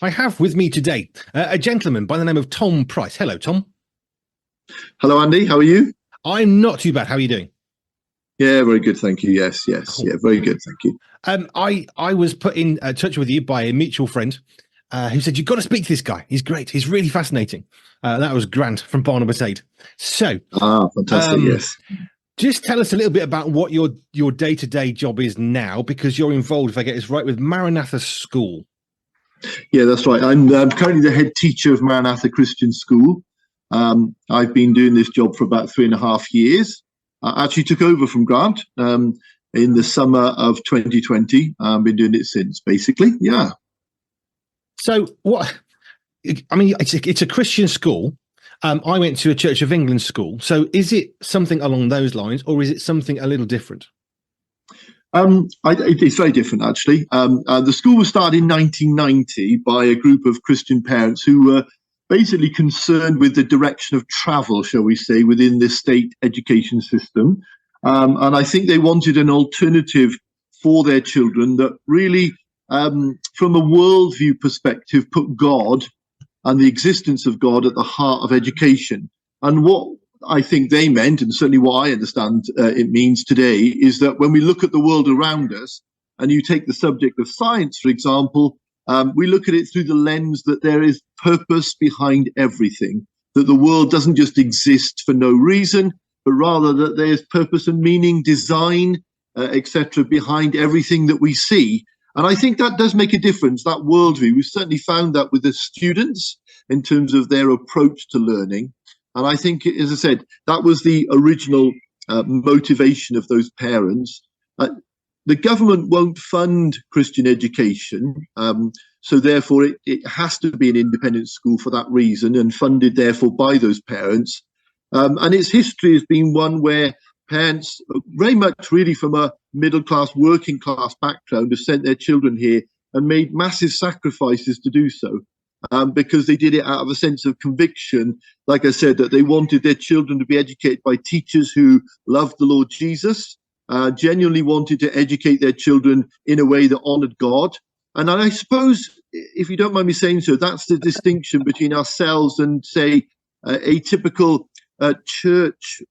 I have with me today a gentleman by the name of Tom Price. Hello, Tom. Hello, Andy. How are you? I'm not too bad. How are you doing? Yeah, very good. Thank you. Yes. Cool. Yeah, very good. Thank you. I was put in touch with you by a mutual friend who said, you've got to speak to this guy. He's great. He's really fascinating. That was Grant from Barnabas Aid. So, Fantastic. Yes. just tell us a little bit about what your day-to-day job is now, because you're involved, if I get this right, with Maranatha School. Yeah, that's right. I'm currently the head teacher of Maranatha Christian School. I've been doing this job for about 3.5 years. I actually took over from Grant in the summer of 2020. I've been doing it since, basically. Yeah. So what? I mean, it's a Christian school. I went to a Church of England school. So is it something along those lines, or is it something a little different? It's very different, actually. The school was started in 1990 by a group of Christian parents who were basically concerned with the direction of travel, shall we say, within the state education system. And I think they wanted an alternative for their children that really, from a worldview perspective, put God and the existence of God at the heart of education. And what I think they meant, and certainly what I understand it means today, is that when we look at the world around us, and you take the subject of science, for example, we look at it through the lens that there is purpose behind everything, that the world doesn't just exist for no reason, but rather that there's purpose and meaning, design, etc., behind everything that we see. And I think that does make a difference, that worldview. We've certainly found that with the students in terms of their approach to learning. And I think, as I said, that was the original motivation of those parents. The government won't fund Christian education, so therefore it has to be an independent school for that reason, and funded therefore by those parents. And its history has been one where parents, very much really from a middle class, working class background, have sent their children here and made massive sacrifices to do so, because they did it out of a sense of conviction. Like I said, that they wanted their children to be educated by teachers who loved the Lord Jesus, genuinely wanted to educate their children in a way that honored God. And I suppose, if you don't mind me saying so, that's the distinction between ourselves and, say, a typical church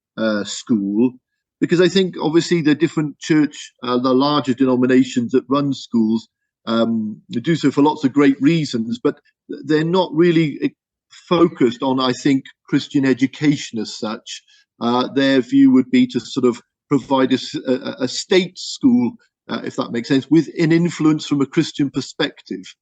school. Because I think, obviously, the different church, the larger denominations that run schools, do so for lots of great reasons, but they're not really focused on, I think, Christian education as such. Their view would be to sort of provide a state school, if that makes sense, with an influence from a Christian perspective.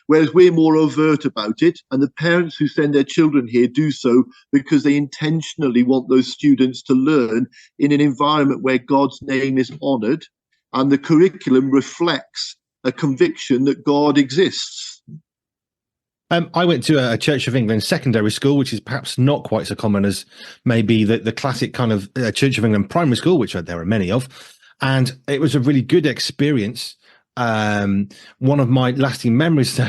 Whereas we're more overt about it, and the parents who send their children here do so because they intentionally want those students to learn in an environment where God's name is honoured and the curriculum reflects a conviction that God exists. I went to a Church of England secondary school, which is perhaps not quite so common as maybe the classic kind of Church of England primary school, which there are many of. And it was a really good experience. One of my lasting memories,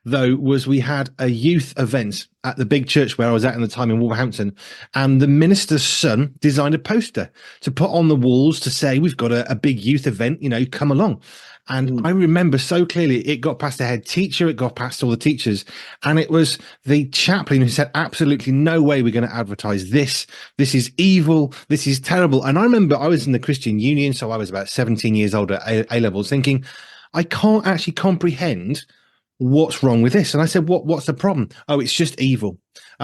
though, was we had a youth event at the big church where I was at the time in Wolverhampton, and the minister's son designed a poster to put on the walls to say, we've got a big youth event, come along. And I remember so clearly, it got past the head teacher, it got past all the teachers, and it was the chaplain who said, absolutely no way we're going to advertise this. This is evil. This is terrible. And I remember I was in the Christian Union, so I was about 17 years old at A-levels, thinking, I can't actually comprehend what's wrong with this. And I said, what's the problem? Oh, it's just evil,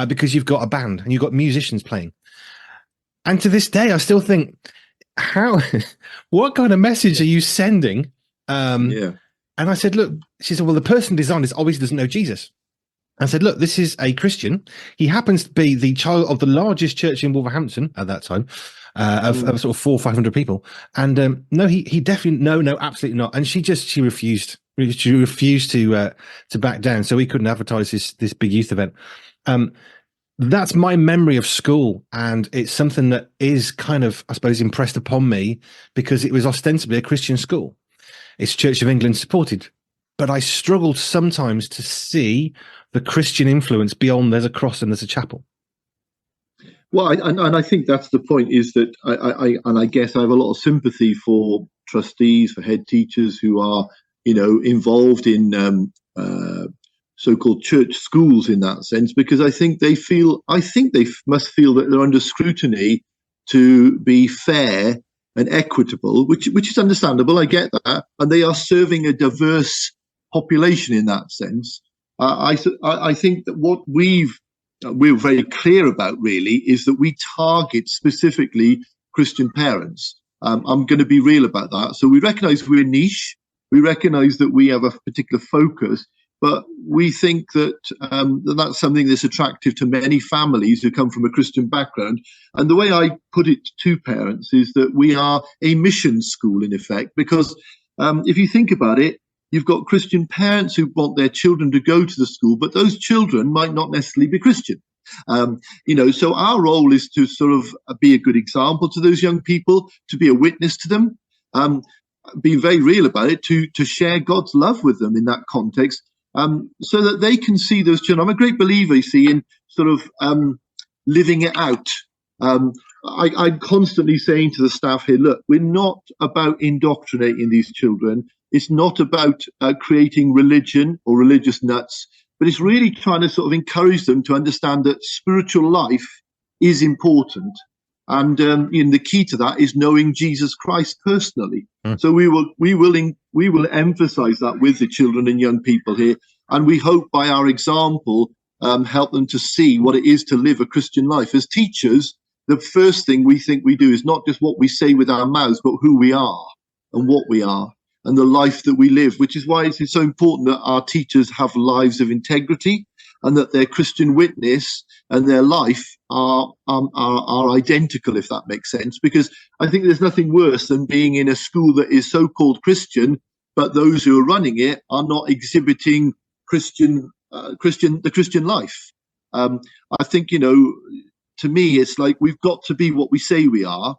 because you've got a band and you've got musicians playing. And to this day, I still think, what kind of message are you sending? And I said, look, she said, well, the person designed this obviously doesn't know Jesus. I said, look, this is a Christian. He happens to be the child of the largest church in Wolverhampton at that time, of sort of 400 or 500 people. And no, he definitely, no, absolutely not. And she refused. She refused to back down. So we couldn't advertise this big youth event. That's my memory of school. And it's something that is kind of, I suppose, impressed upon me because it was ostensibly a Christian school. It's Church of England supported, but I struggled sometimes to see the Christian influence beyond there's a cross and there's a chapel. Well, and I think that's the point, is that I guess I have a lot of sympathy for trustees, for head teachers who are, involved in so-called church schools in that sense, because I think they must feel that they're under scrutiny to be fair and equitable, which is understandable. I get that, and they are serving a diverse population in that sense. I think that what we're very clear about really is that we target specifically Christian parents. I'm going to be real about that. So we recognise we're niche. We recognise that we have a particular focus, but we think that that's something that's attractive to many families who come from a Christian background. And the way I put it to parents is that we are a mission school in effect, because if you think about it, you've got Christian parents who want their children to go to the school, but those children might not necessarily be Christian. So our role is to sort of be a good example to those young people, to be a witness to them, be very real about it, to share God's love with them in that context, so that they can see those children. I'm a great believer, you see, in sort of living it out. I'm constantly saying to the staff here, look, we're not about indoctrinating these children. It's not about creating religion or religious nuts, but it's really trying to sort of encourage them to understand that spiritual life is important. And the key to that is knowing Jesus Christ personally. So we will emphasize that with the children and young people here. And we hope by our example, help them to see what it is to live a Christian life. As teachers, the first thing we think we do is not just what we say with our mouths, but who we are and what we are and the life that we live, which is why it's so important that our teachers have lives of integrity and that their Christian witness and their life are identical, if that makes sense. Because I think there's nothing worse than being in a school that is so-called Christian, but those who are running it are not exhibiting the Christian life. I think, to me, it's like we've got to be what we say we are.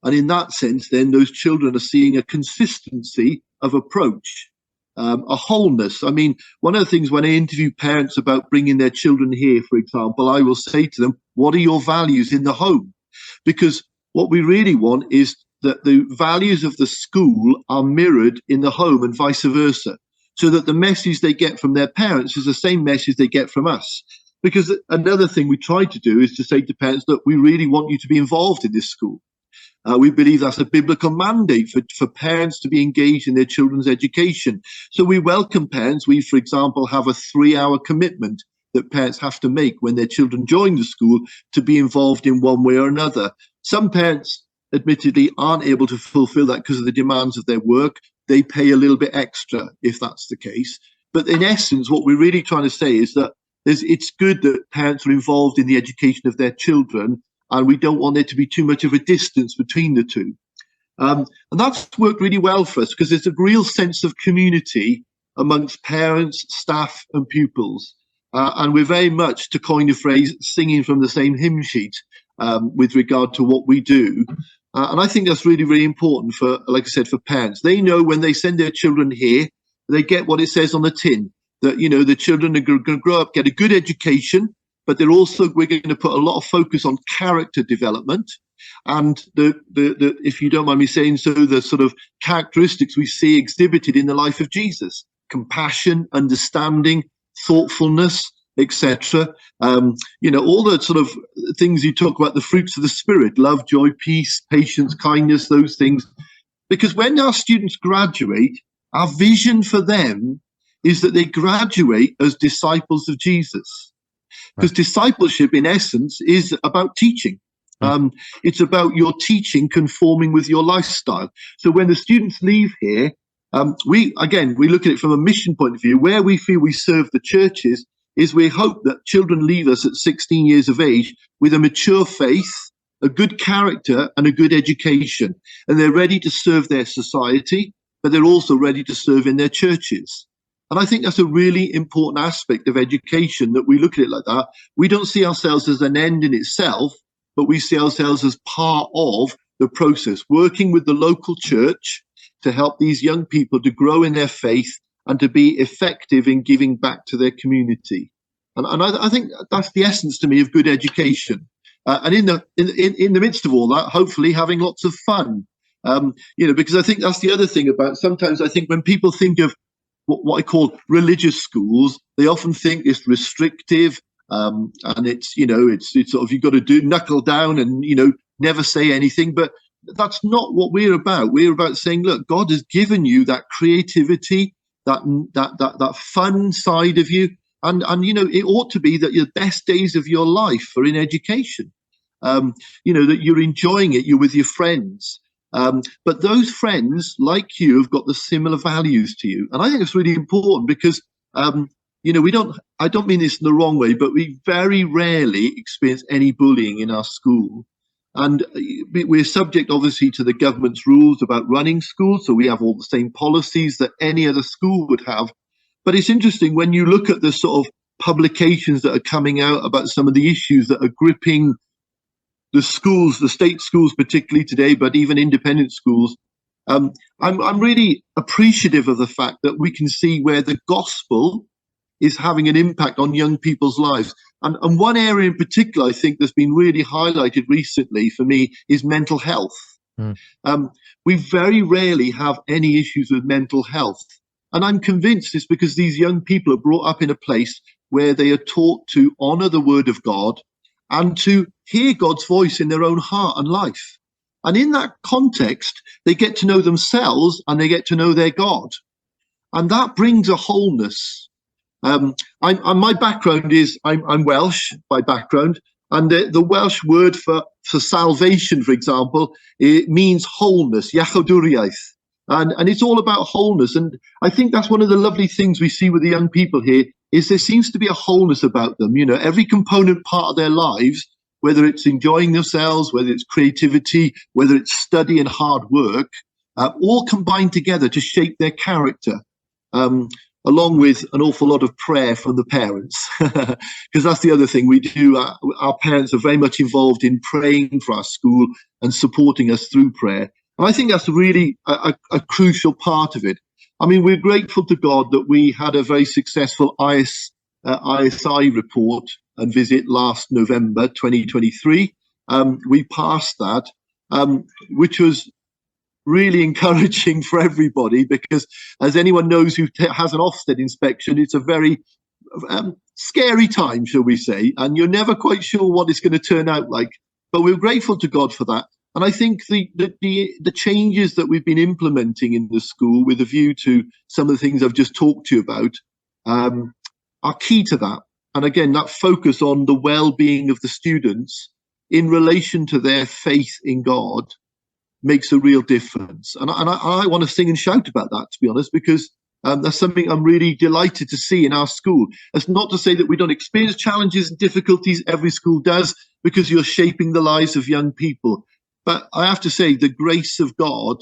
And in that sense, then those children are seeing a consistency of approach, a wholeness. I mean, one of the things when I interview parents about bringing their children here, for example, I will say to them, what are your values in the home? Because what we really want is that the values of the school are mirrored in the home and vice versa, so that the message they get from their parents is the same message they get from us. Because another thing we try to do is to say to parents, look, we really want you to be involved in this school. We believe that's a biblical mandate for parents to be engaged in their children's education. So we welcome parents. We, for example, have a 3-hour commitment that parents have to make when their children join the school to be involved in one way or another. Some parents, admittedly, aren't able to fulfill that because of the demands of their work. They pay a little bit extra if that's the case. But in essence, what we're really trying to say is that it's good that parents are involved in the education of their children, and we don't want there to be too much of a distance between the two. And that's worked really well for us because there's a real sense of community amongst parents, staff and pupils. And we're very much, to coin a phrase, singing from the same hymn sheet with regard to what we do. And I think that's really, really important for, like I said, for parents. They know when they send their children here, they get what it says on the tin, that, the children are going to grow up, get a good education, but we're going to put a lot of focus on character development. And if you don't mind me saying so, the sort of characteristics we see exhibited in the life of Jesus: compassion, understanding, thoughtfulness, etc. All the sort of things you talk about, the fruits of the Spirit: love, joy, peace, patience, kindness, those things. Because when our students graduate, our vision for them is that they graduate as disciples of Jesus. Because discipleship, in essence, is about teaching. It's about your teaching conforming with your lifestyle. So when the students leave here, we look at it from a mission point of view. Where we feel we serve the churches is we hope that children leave us at 16 years of age with a mature faith, a good character, and a good education. And they're ready to serve their society, but they're also ready to serve in their churches. And I think that's a really important aspect of education, that we look at it like that. We don't see ourselves as an end in itself, but we see ourselves as part of the process, working with the local church to help these young people to grow in their faith and to be effective in giving back to their community. And I think that's the essence to me of good education. And in the midst of all that, hopefully having lots of fun. Because I think that's the other thing about, sometimes I think when people think of what I call religious schools, they often think it's restrictive, and it's sort of, you've got to knuckle down and never say anything. But that's not what we're about. We're about saying, look, God has given you that creativity, that fun side of you, and it ought to be that your best days of your life are in education. That you're enjoying it, you're with your friends. But those friends, like you, have got the similar values to you. And I think it's really important because, I don't mean this in the wrong way, but we very rarely experience any bullying in our school. And we're subject, obviously, to the government's rules about running schools. So we have all the same policies that any other school would have. But it's interesting when you look at the sort of publications that are coming out about some of the issues that are gripping the schools, the state schools particularly today, but even independent schools. I'm really appreciative of the fact that we can see where the gospel is having an impact on young people's lives. And one area in particular, I think, that's been really highlighted recently for me is mental health. We very rarely have any issues with mental health. And I'm convinced it's because these young people are brought up in a place where they are taught to honor the word of God and to hear God's voice in their own heart and life. And in that context, they get to know themselves and they get to know their God. And that brings a wholeness. My background is, I'm Welsh by background, and the Welsh word for salvation, for example, it means wholeness, iachawdwriaeth. And it's all about wholeness. And I think that's one of the lovely things we see with the young people here, is there seems to be a wholeness about them. Every component part of their lives, whether it's enjoying themselves, whether it's creativity, whether it's study and hard work, all combine together to shape their character, along with an awful lot of prayer from the parents. Because that's the other thing we do. Our parents are very much involved in praying for our school and supporting us through prayer. And I think that's really a crucial part of it. I mean, we're grateful to God that we had a very successful ISI report and visit last November 2023. We passed that, which was really encouraging for everybody, because as anyone knows who has an Ofsted inspection, it's a very scary time, shall we say, and you're never quite sure what it's going to turn out like. But we're grateful to God for that. And I think the changes that we've been implementing in the school, with a view to some of the things I've just talked to you about, are key to that. And again, that focus on the well-being of the students in relation to their faith in God makes a real difference. And I want to sing and shout about that, to be honest, because that's something I'm really delighted to see in our school. It's not to say that we don't experience challenges and difficulties. Every school does, because you're shaping the lives of young people. But I have to say, the grace of God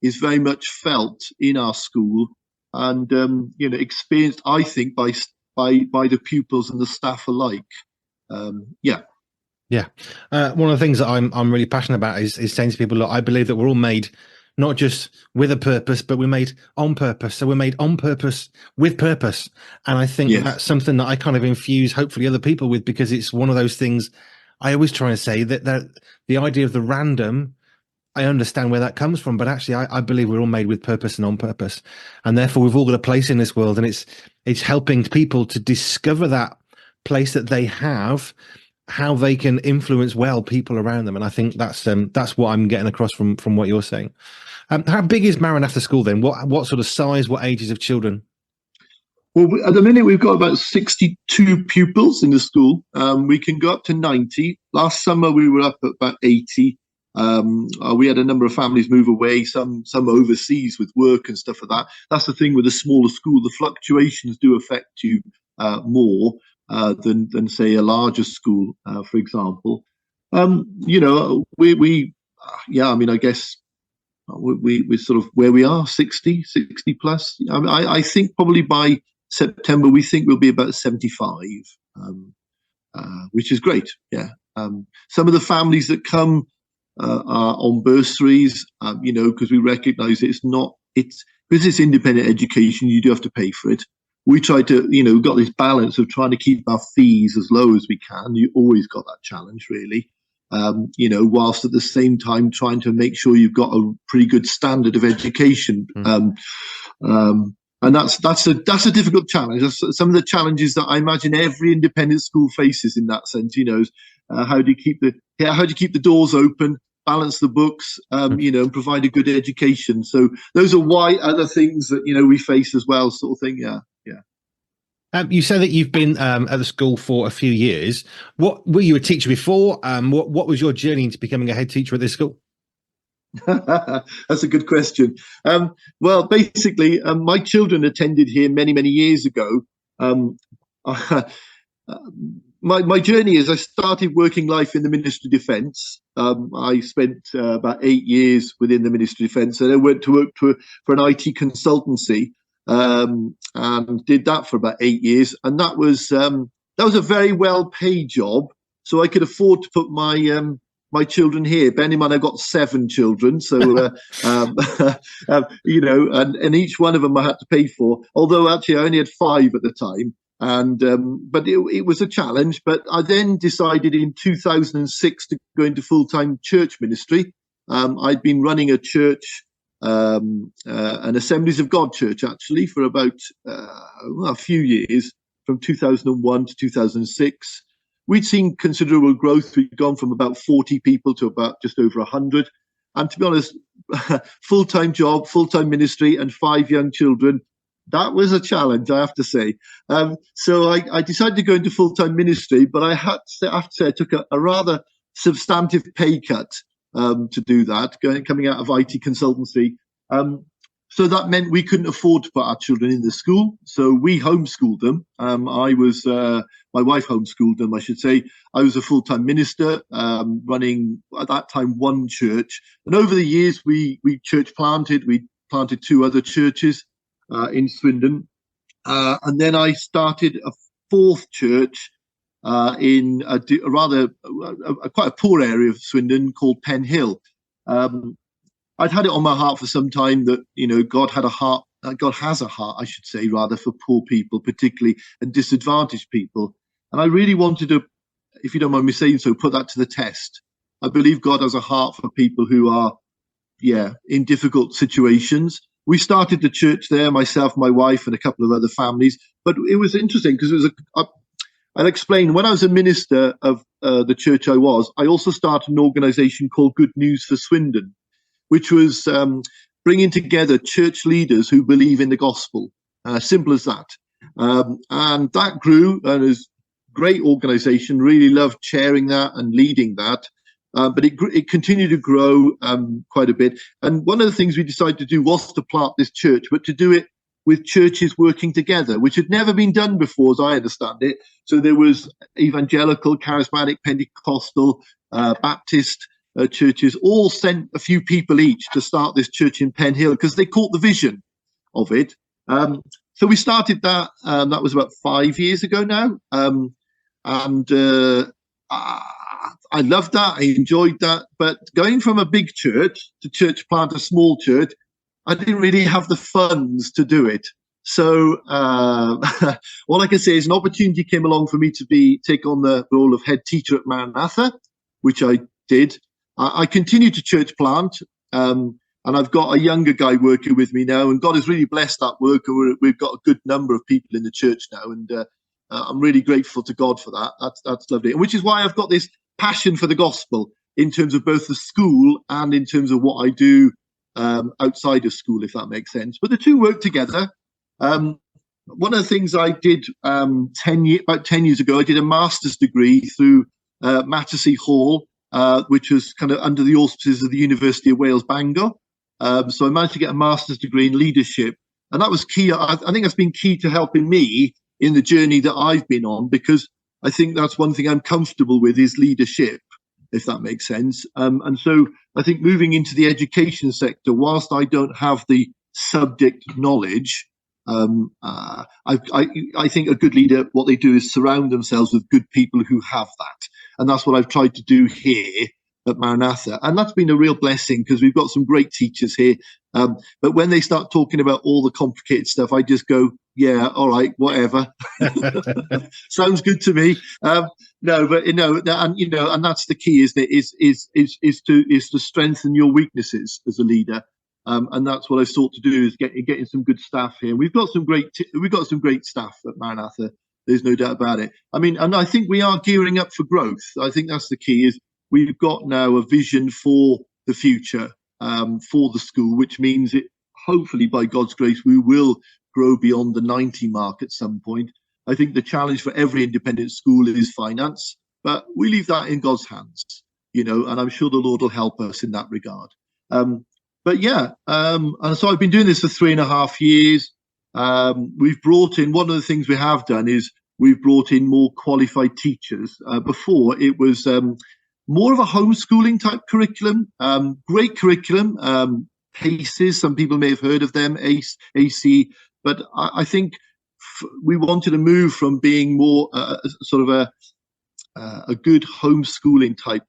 is very much felt in our school, and experienced, I think, by the pupils and the staff alike. Yeah. One of the things that I'm really passionate about is saying to people, look, I believe that we're all made not just with a purpose, but we're made on purpose. So we're made on purpose with purpose. And I think that's something that I kind of infuse, hopefully, other people with, because it's one of those things I always try and say that the idea of the random, I understand where that comes from, but actually I believe we're all made with purpose and on purpose. And therefore we've all got a place in this world, and it's helping people to discover that place that they have, how they can influence people around them. And I think that's what I'm getting across from what you're saying. How big is Maranatha School then? What sort of size, what ages of children? Well, at the minute, we've got about 62 pupils in the school. We can go up to 90. Last summer, we were up at about 80. We had a number of families move away, some overseas with work and stuff like that. That's the thing with a smaller school. The fluctuations do affect you more than say a larger school, for example. I guess we're sort of where we are, 60 plus. I think probably by September, we think we'll be about 75, which is great. Yeah. Some of the families that come are on bursaries, because we recognize because it's independent education, you do have to pay for it. We try to, we've got this balance of trying to keep our fees as low as we can. You always got that challenge, really. Whilst at the same time trying to make sure you've got a pretty good standard of education. And that's a difficult challenge. That's some of the challenges that I imagine every independent school faces in that sense. How do you keep the doors open, balance the books, and provide a good education. So those are other things that we face as well, sort of thing. Yeah. You say that you've been at the school for a few years. What were you a teacher before? What was your journey into becoming a head teacher at this school? That's a good question. Well, basically, my children attended here many, many years ago. My journey is I started working life in the Ministry of Defence. I spent about 8 years within the Ministry of Defence, and I went to work for an IT consultancy, and did that for about 8 years. And that was a very well paid job, so I could afford to put my children here. Bear in mind, I've got 7 children, so and each one of them I had to pay for. Although actually I only had 5 at the time, and but it was a challenge. But I then decided in 2006 to go into full-time church ministry. I'd been running a church, an Assemblies of God church, actually, for about a few years, from 2001 to 2006. We'd seen considerable growth. We'd gone from about 40 people to about just over 100. And to be honest, full-time job, full-time ministry, and 5 young children, that was a challenge, I have to say. So I decided to go into full-time ministry, but I have to say I took a rather substantive pay cut to do that, coming out of IT consultancy. So that meant we couldn't afford to put our children in the school, so we homeschooled them. My wife homeschooled them, I should say. I was a full-time minister, running at that time 1 church, and over the years we church planted. We planted 2 other churches in Swindon, and then I started a 4th church in quite a poor area of Swindon called Pen Hill. I'd had it on my heart for some time that God has a heart, I should say, rather, for poor people, particularly, and disadvantaged people. And I really wanted to, if you don't mind me saying so, put that to the test. I believe God has a heart for people who are, in difficult situations. We started the church there, myself, my wife, and a couple of other families. But it was interesting because it was I'll explain. When I was a minister of the church I also started an organisation called Good News for Swindon, which was bringing together church leaders who believe in the gospel. Simple as that. And that grew, and it was a great organisation. Really loved chairing that and leading that. But it continued to grow quite a bit. And one of the things we decided to do was to plant this church, but to do it with churches working together, which had never been done before, as I understand it. So there was evangelical, charismatic, Pentecostal, Baptist churches, all sent a few people each to start this church in Pen Hill because they caught the vision of it. So we started that. That was about 5 years ago now. I loved that. I enjoyed that. But going from a big church to church plant a small church, I didn't really have the funds to do it. So all I can say is an opportunity came along for me to take on the role of head teacher at Maranatha, which I did. I continued to church plant, and I've got a younger guy working with me now, and God has really blessed that work. We've got a good number of people in the church now, and I'm really grateful to God for that. That's lovely, which is why I've got this passion for the gospel in terms of both the school and in terms of what I do outside of school, if that makes sense. But the two work together. One of the things I did about 10 years ago, I did a master's degree through Maranatha Hall, which was kind of under the auspices of the University of Wales, Bangor. So I managed to get a master's degree in leadership. And that was key. I think that's been key to helping me in the journey that I've been on, because I think that's one thing I'm comfortable with is leadership, if that makes sense. And so I think moving into the education sector, whilst I don't have the subject knowledge, I think a good leader, what they do is surround themselves with good people who have that. And that's what I've tried to do here at Maranatha. And that's been a real blessing because we've got some great teachers here. But when they start talking about all the complicated stuff, I just go, yeah, all right, whatever. Sounds good to me. And that's the key, isn't it? Is to strengthen your weaknesses as a leader. And that's what I sought to do, is getting some good staff here. We've got some great staff at Maranatha. There's no doubt about it. I mean, and I think we are gearing up for growth. I think that's the key. Is we've got now a vision for the future, for the school, which means it. Hopefully, by God's grace, we will grow beyond the 90 mark at some point. I think the challenge for every independent school is finance, but we leave that in God's hands, and I'm sure the Lord will help us in that regard. But yeah, and so I've been doing this for 3.5 years. We've brought in, one of the things we have done is we've brought in more qualified teachers. Before it was more of a homeschooling type curriculum, great curriculum, PACES, some people may have heard of them, AC, but I think we wanted to move from being more sort of a good homeschooling type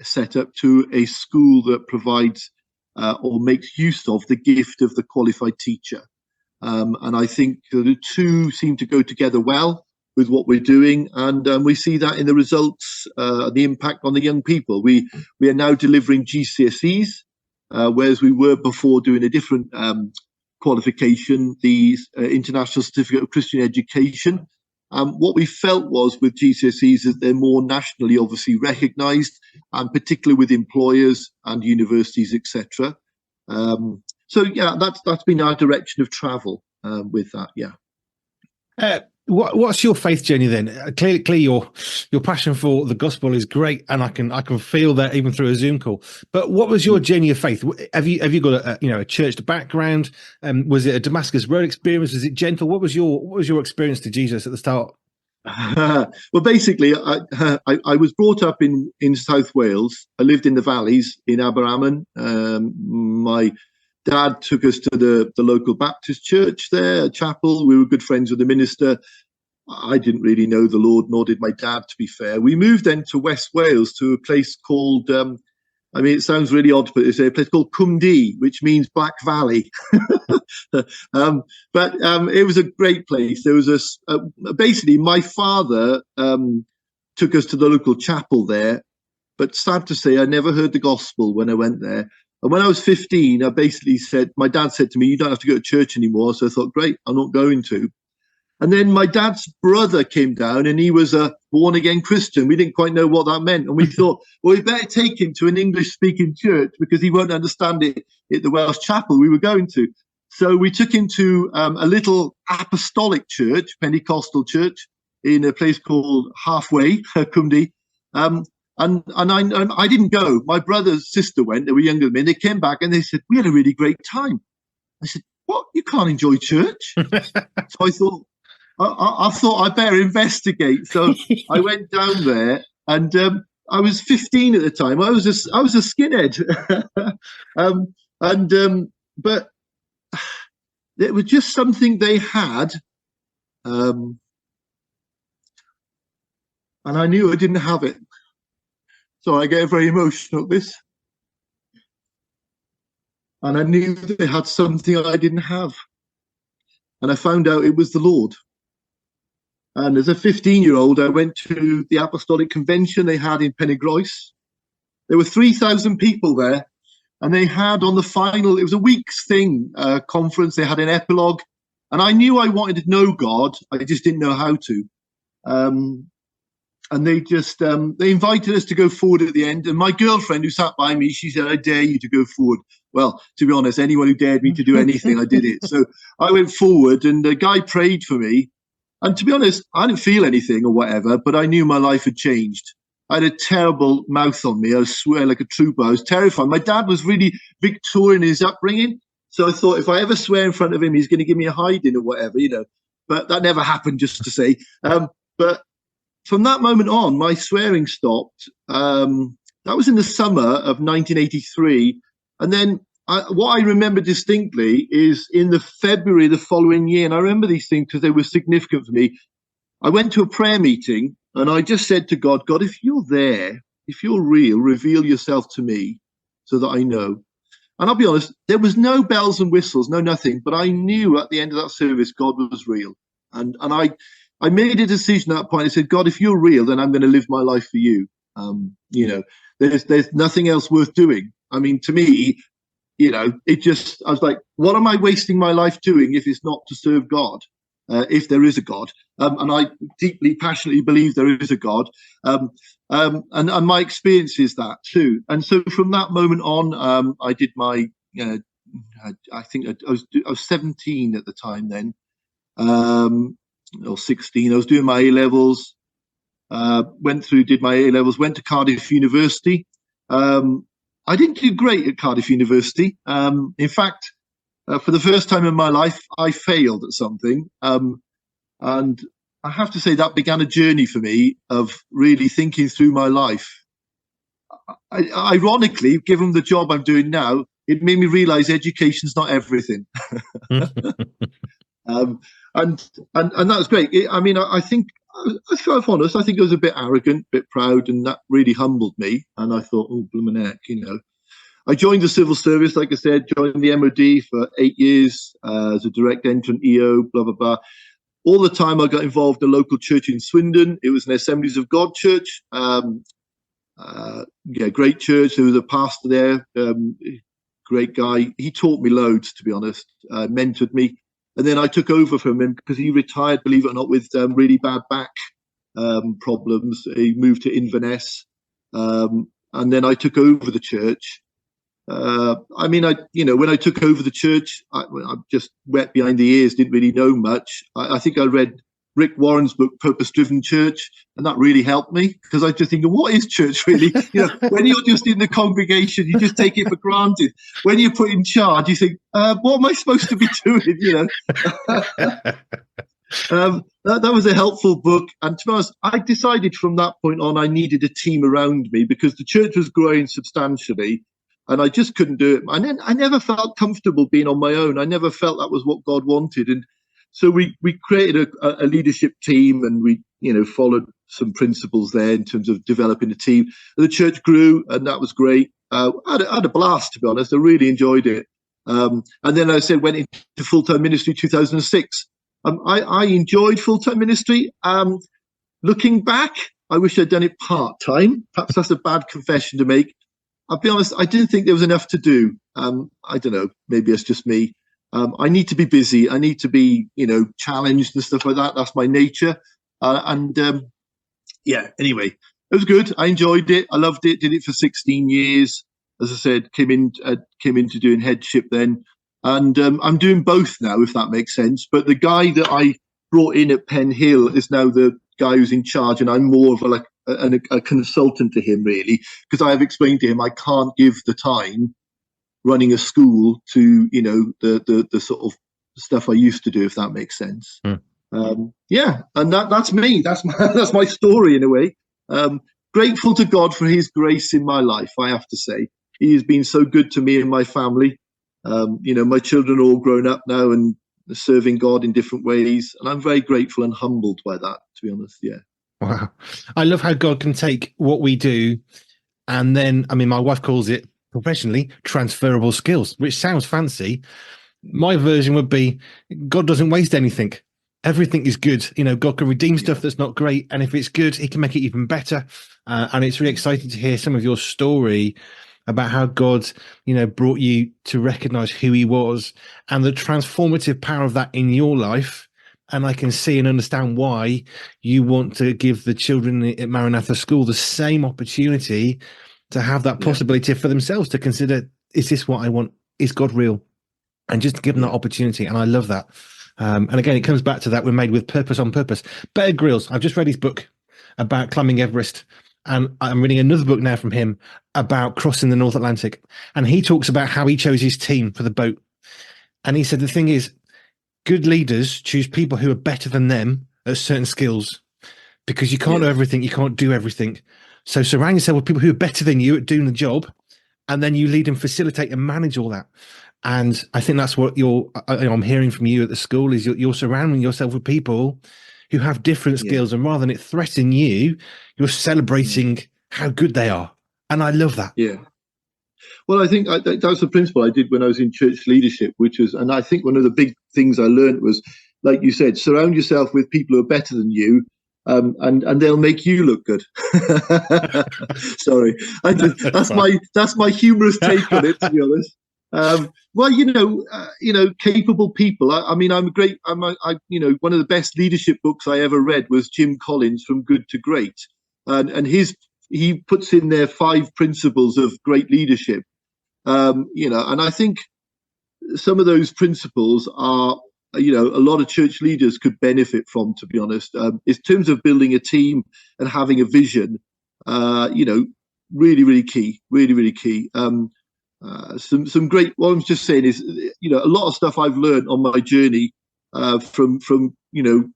setup to a school that provides or makes use of the gift of the qualified teacher. And I think the two seem to go together well with what we're doing. And we see that in the results, the impact on the young people. We are now delivering GCSEs, whereas we were before doing a different qualification, the International Certificate of Christian Education. What we felt was with GCSEs that they're more nationally obviously recognised, and particularly with employers and universities, etc. So yeah, that's been our direction of travel with that. Yeah. What's your faith journey then? Clearly, your passion for the gospel is great, and I can feel that even through a Zoom call. But what was your journey of faith? Have you got a church background? Was it a Damascus Road experience? Was it gentle? What was your experience to Jesus at the start? Well, basically, I was brought up in South Wales. I lived in the valleys in Aberystwyth. My dad took us to the local Baptist church there, a chapel. We were good friends with the minister. I didn't really know the Lord, nor did my dad, to be fair. We moved then to West Wales, to a place called, it sounds really odd, but it's a place called Cwmdu, which means Black Valley. But it was a great place. There was basically my father took us to the local chapel there, but sad to say, I never heard the gospel when I went there. And when I was 15, I basically said, my dad said to me, you don't have to go to church anymore. So I thought, great, I'm not going to. And then my dad's brother came down, and he was a born-again Christian. We didn't quite know what that meant. And we thought, well, we better take him to an English-speaking church because he won't understand it at the Welsh chapel we were going to. So we took him to a little apostolic church, Pentecostal church, in a place called Halfway, Cwmdu. And I didn't go. My brother's sister went. They were younger than me. And they came back and they said, we had a really great time. I said, what? You can't enjoy church? So I thought, I thought I better investigate. So I went down there, and I was 15 at the time. I was a skinhead, but it was just something they had, and I knew I didn't have it. So I get very emotional at this, and I knew they had something I didn't have, and I found out it was the Lord. And as a 15-year-old, I went to the Apostolic Convention they had in Pennygroes. There were 3,000 people there, and they had on the final, it was a week's thing, conference, they had an epilogue, and I knew I wanted to know God, I just didn't know how to. And they just, they invited us to go forward at the end, and my girlfriend who sat by me, she said, I dare you to go forward. Well, to be honest, anyone who dared me to do anything, I did it. So I went forward, and the guy prayed for me. And to be honest, I didn't feel anything or whatever, but I knew my life had changed. I had a terrible mouth on me. I swear like a trooper. I was terrified. My dad was really Victorian in his upbringing. So I thought if I ever swear in front of him, he's going to give me a hiding or whatever, But that never happened, just to say. But from that moment on, my swearing stopped. That was in the summer of 1983. And then what I remember distinctly is in the February the following year, and I remember these things because they were significant for me. I went to a prayer meeting, and I just said to God, God, if you're there, if you're real, reveal yourself to me so that I know. And I'll be honest, there was no bells and whistles, no nothing, but I knew at the end of that service, God was real. And I made a decision at that point. I said, God, if you're real, then I'm going to live my life for you. There's nothing else worth doing. I mean, to me, I was like, what am I wasting my life doing if it's not to serve God? If there is a God, and I deeply, passionately believe there is a God, and my experience is that too. And so from that moment on, I did my, I think I was 17 at the time then, or 16. I was doing my A levels. Did my A levels, went to Cardiff University. I didn't do great at Cardiff University. In fact, for the first time in my life, I failed at something. And I have to say that began a journey for me of really thinking through my life. Ironically, given the job I'm doing now, it made me realize education's not everything. And that was great. I think, if I'm honest, I think I was a bit arrogant, a bit proud, and that really humbled me. And I thought, oh, blooming heck, I joined the civil service, like I said, joined the MOD for 8 years as a direct entrant EO, blah, blah, blah. All the time I got involved in a local church in Swindon. It was an Assemblies of God church. Great church. There was a pastor there, great guy. He taught me loads, to be honest, mentored me. And then I took over from him because he retired, believe it or not, with really bad back problems. He moved to Inverness. And then I took over the church. When I took over the church, I just wet behind the ears, didn't really know much. I think I read Rick Warren's book, Purpose Driven Church, and that really helped me because I just think, what is church really? When you're just in the congregation, you just take it for granted. When you're put in charge, you think, what am I supposed to be doing? That was a helpful book. And to be honest, I decided from that point on, I needed a team around me because the church was growing substantially. And I just couldn't do it. And then I never felt comfortable being on my own. I never felt that was what God wanted. And so we created a leadership team, and we, followed some principles there in terms of developing a team. The church grew, and that was great. I had a blast, to be honest. I really enjoyed it. And then I went into full-time ministry 2006. I enjoyed full-time ministry. Looking back, I wish I'd done it part-time. Perhaps that's a bad confession to make. I'll be honest, I didn't think there was enough to do. I don't know, maybe it's just me. I need to be busy. I need to be, challenged and stuff like that. That's my nature. Anyway, it was good. I enjoyed it. I loved it. Did it for 16 years. As I said, came into doing headship then. And I'm doing both now, if that makes sense. But the guy that I brought in at Penn Hill is now the guy who's in charge, and I'm more of a consultant to him, really, because I have explained to him I can't give the time running a school to the sort of stuff I used to do, if that makes sense. And that's me. That's my story in a way. Grateful to God for His grace in my life. I have to say, He has been so good to me and my family. My children are all grown up now and serving God in different ways, and I'm very grateful and humbled by that, to be honest. Yeah. Wow. I love how God can take what we do and then, my wife calls it professionally transferable skills, which sounds fancy. My version would be God doesn't waste anything. Everything is good. God can redeem stuff that's not great. And if it's good, He can make it even better. And it's really exciting to hear some of your story about how God, brought you to recognize who He was and the transformative power of that in your life. And I can see and understand why you want to give the children at Maranatha School the same opportunity to have that possibility for themselves to consider, is this what I want? Is God real? And just to give them that opportunity. And I love that. And again, it comes back to that. We're made with purpose on purpose. Bear Grylls, I've just read his book about climbing Everest. And I'm reading another book now from him about crossing the North Atlantic. And he talks about how he chose his team for the boat. And he said, the thing is, good leaders choose people who are better than them at certain skills, because you can't know everything. You can't do everything. So surround yourself with people who are better than you at doing the job, and then you lead and facilitate and manage all that. And I think that's what I'm hearing from you at the school is you're surrounding yourself with people who have different skills, and rather than it threatening you, you're celebrating how good they are. And I love that. Yeah. Well, I think that was the principle I did when I was in church leadership, and I think one of the big things I learned was, like you said, surround yourself with people who are better than you, and they'll make you look good. Sorry, that's my humorous take on it, to be honest. Well, capable people. I mean, I'm a great. One of the best leadership books I ever read was Jim Collins' From Good to Great, and he puts in there 5 principles of great leadership. And I think some of those principles are, a lot of church leaders could benefit from, to be honest, in terms of building a team and having a vision. Really, really key. Really, really key. Some great. What I'm just saying is, a lot of stuff I've learned on my journey from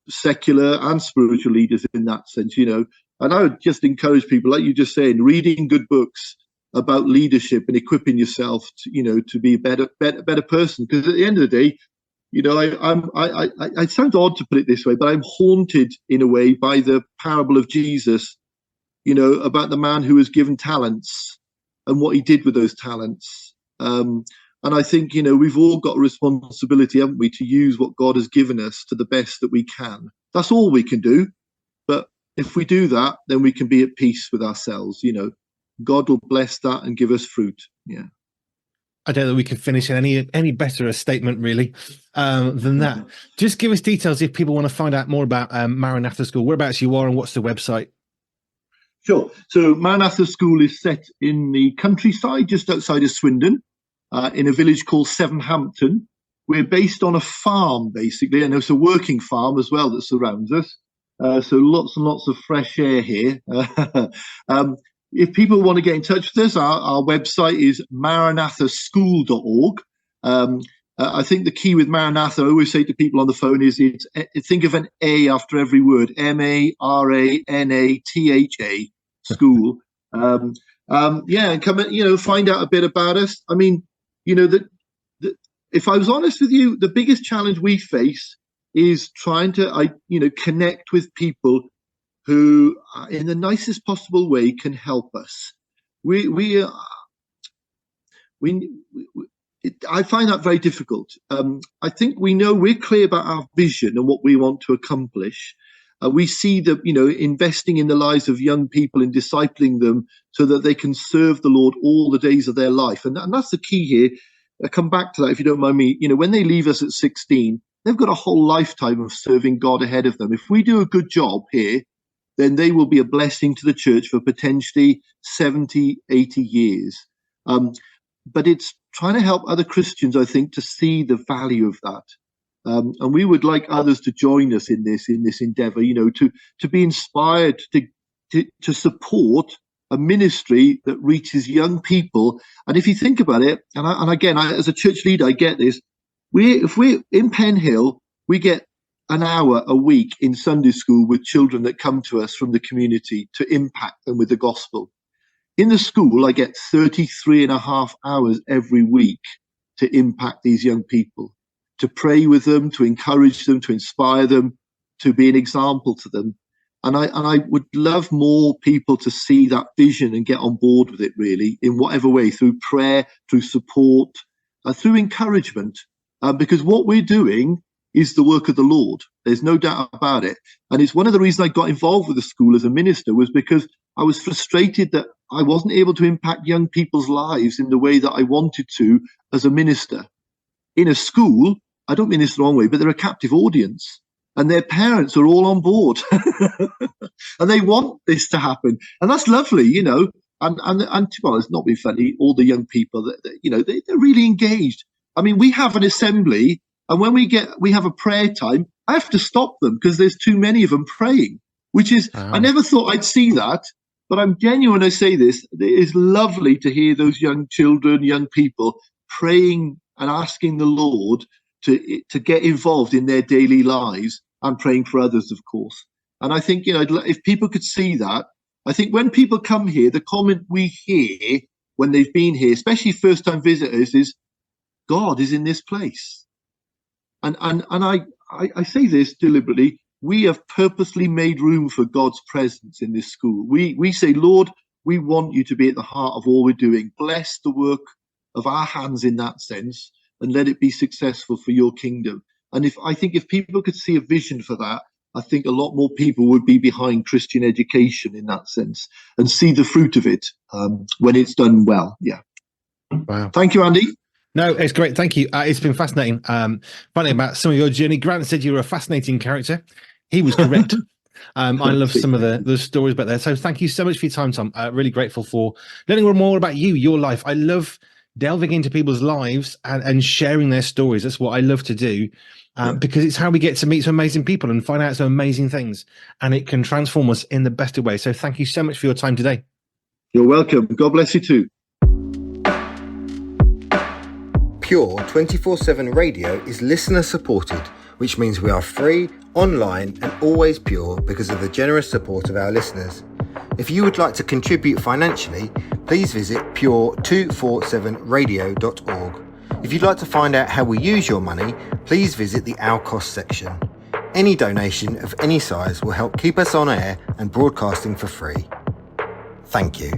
secular and spiritual leaders in that sense. And I would just encourage people, like you just saying, reading good books about leadership and equipping yourself to be a better person. Because at the end of the day, I sound odd to put it this way, but I'm haunted in a way by the parable of Jesus, about the man who was given talents and what he did with those talents. And I think, we've all got a responsibility, haven't we, to use what God has given us to the best that we can. That's all we can do. But if we do that, then we can be at peace with ourselves. God will bless that and give us fruit. Yeah. I don't know that we can finish in any better a statement, really, than that. Just give us details if people want to find out more about Maranatha School, whereabouts you are and what's the website. Sure. So Maranatha School is set in the countryside, just outside of Swindon, in a village called Sevenhampton. We're based on a farm, basically, and it's a working farm as well that surrounds us. So lots and lots of fresh air here. If people want to get in touch with us, our website is maranathaschool.org. I think the key with Maranatha, I always say to people on the phone, is think of an A after every word, Maranatha school. And come and, find out a bit about us. I mean, if I was honest with you, the biggest challenge we face is trying to, connect with people who, in the nicest possible way, can help us. I find that very difficult. I think we're clear about our vision and what we want to accomplish. We see that, investing in the lives of young people and discipling them so that they can serve the Lord all the days of their life. And that's the key here. I'll come back to that if you don't mind me. When they leave us at 16, they've got a whole lifetime of serving God ahead of them. If we do a good job here, then they will be a blessing to the church for potentially 70, 80 years. But it's trying to help other Christians, I think, to see the value of that. And we would like others to join us in this endeavor, to be inspired to support a ministry that reaches young people. And if you think about it, and again, as a church leader, I get this. If we're in Penhill, we get an hour a week in Sunday school with children that come to us from the community to impact them with the gospel. In the school, I get 33 and a half hours every week to impact these young people, to pray with them, to encourage them, to inspire them, to be an example to them. And I would love more people to see that vision and get on board with it, really, in whatever way, through prayer, through support, through encouragement, because what we're doing is the work of the Lord. There's no doubt about it. And it's one of the reasons I got involved with the school as a minister, was because I was frustrated that I wasn't able to impact young people's lives in the way that I wanted to as a minister. In a school, I don't mean this the wrong way, but they're a captive audience and their parents are all on board and they want this to happen. And that's lovely, and to be honest, not being funny, all the young people they're really engaged. I mean, we have an assembly, and when we have a prayer time, I have to stop them because there's too many of them praying, which is, I never thought I'd see that, but I'm genuine. I say this, it is lovely to hear those young children, young people praying and asking the Lord to get involved in their daily lives and praying for others, of course. And I think, if people could see that, I think when people come here, the comment we hear when they've been here, especially first-time visitors, is God is in this place. And I say this deliberately. We have purposely made room for God's presence in this school. We say, Lord, we want you to be at the heart of all we're doing. Bless the work of our hands in that sense, and let it be successful for your kingdom. And I think if people could see a vision for that, I think a lot more people would be behind Christian education in that sense and see the fruit of it when it's done well. Yeah. Wow. Thank you, Andy. No, it's great. Thank you. It's been fascinating. Finding about some of your journey. Grant said you were a fascinating character. He was correct. I love some of the stories about there. So thank you so much for your time, Tom. Really grateful for learning more about you, your life. I love delving into people's lives and sharing their stories. That's what I love to do, because it's how we get to meet some amazing people and find out some amazing things, and it can transform us in the best of ways. So thank you so much for your time today. You're welcome. God bless you too. Pure 24/7 radio is listener supported, which means we are free, online and always pure because of the generous support of our listeners. If you would like to contribute financially, please visit pure247radio.org. If you'd like to find out how we use your money, please visit the Our Cost section. Any donation of any size will help keep us on air and broadcasting for free. Thank you.